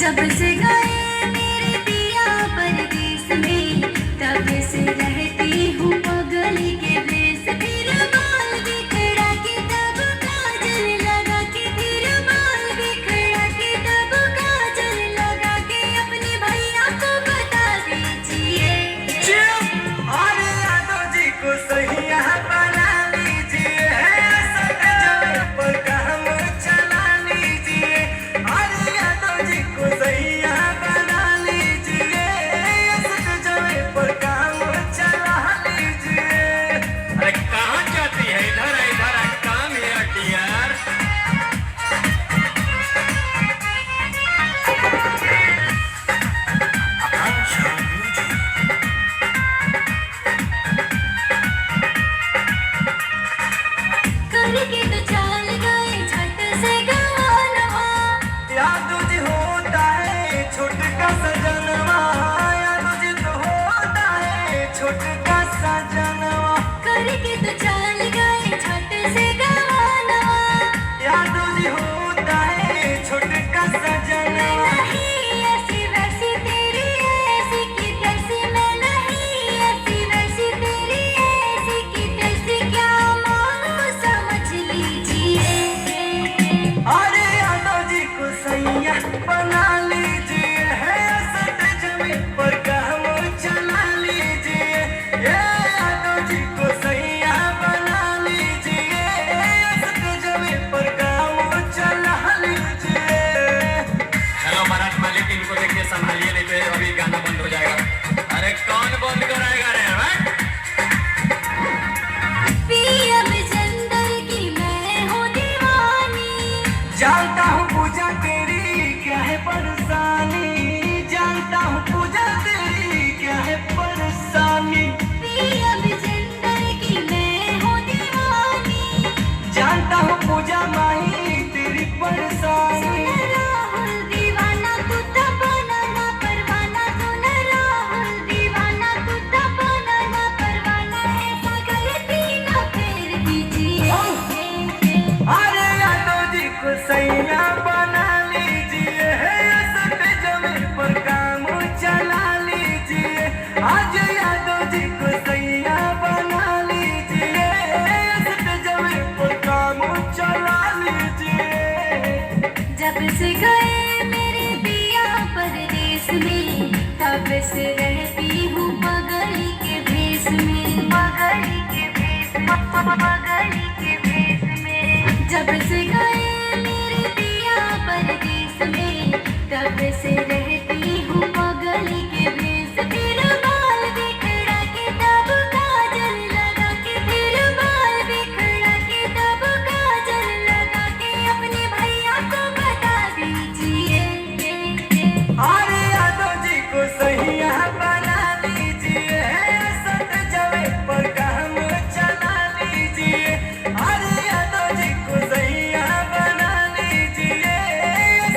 जब से गए मेरे पिया परदेस में, तब से रहती हूँ पगली के भेस। फिर बाल बिखरा के तब काजल लगा के, फिर बाल बिखरा के तब काजल लगा के, अपने भैया को बता दीजिए। अरे यादव जी को सैया बना लीजिए, सट जगह पर काम चला लीजिए। अरे यादव जी को सैया बना लीजिए, सट जगह पर काम चला लीजिए। अरे कहाँ जाती है? इधर इधर काम है डियर। करके तो चाल गए झट से गवानवा, यादव जी होता है छोटका सजनवा, यादव जी तो होता है छोटका सजनवा। करके तो चाल गए झट से गवानवा। यादव जी होता है छोटका सजनवा। नहीं ऐसी वैसी तेरी ऐसी की तैसी, मैं नहीं ऐसी वैसी तेरी ऐसी की तैसी, क्या मांगू समझ लीजिए। अरे यादव जी को सैया बना लीजिए, सट जमीन पर काम चला लीजिए। ये यादव जी को सैया बना लीजिए, सट जमीन पर काम चला लीजिए। हेलो महाराज मालिक, इनको देखिए, संभालिए, नहीं तो अभी गाना बंद हो जाएगा। अरे कौन बंद कराएगा रे? पिया विजेंदर की मैं हूँ दीवानी, जानता हूँ पूजा तेरी क्या है परेशानी, जानता हूँ पूजा तेरी क्या है परेशानी। पिया विजेंदर की मैं हूँ दीवानी। जानता हूँ पूजा माही तेरी परेशानी। राहुल दीवाना तू तो बनाना परवाना, सुन राहुल दीवाना तू तो बनाना परवाना, ऐसा गलती न फेर दीजिए। अरे यादव जी को सैया बना लीजिए, सट जमीन पर काम चला लीजिए। आज यादव जी को सैया बना लीजिए, सट जमीन पर काम चला लीजिए। जब से गए मेरे पिया परदेस में, तब से रहती हूँ पगली के भेस में, पगली के भेस में, पगली के भेस में। जब से गए मेरे पिया परदेस में, तब से रहती हूँ पगली के भेस। फिर बाल बिखरा के तब काजल लगा के, फिर बाल बिखरा के तब काजल लगा के, अपने भैया को बता दीजिए। अरे यादव जी को सैया बना लीजिए, सट जमीन पर काम चला लीजिए। अरे यादव जी को सैया बना लीजिए,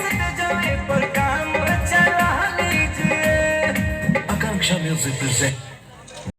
सट जमीन पर काम चला लीजिए। Akanksha Music presents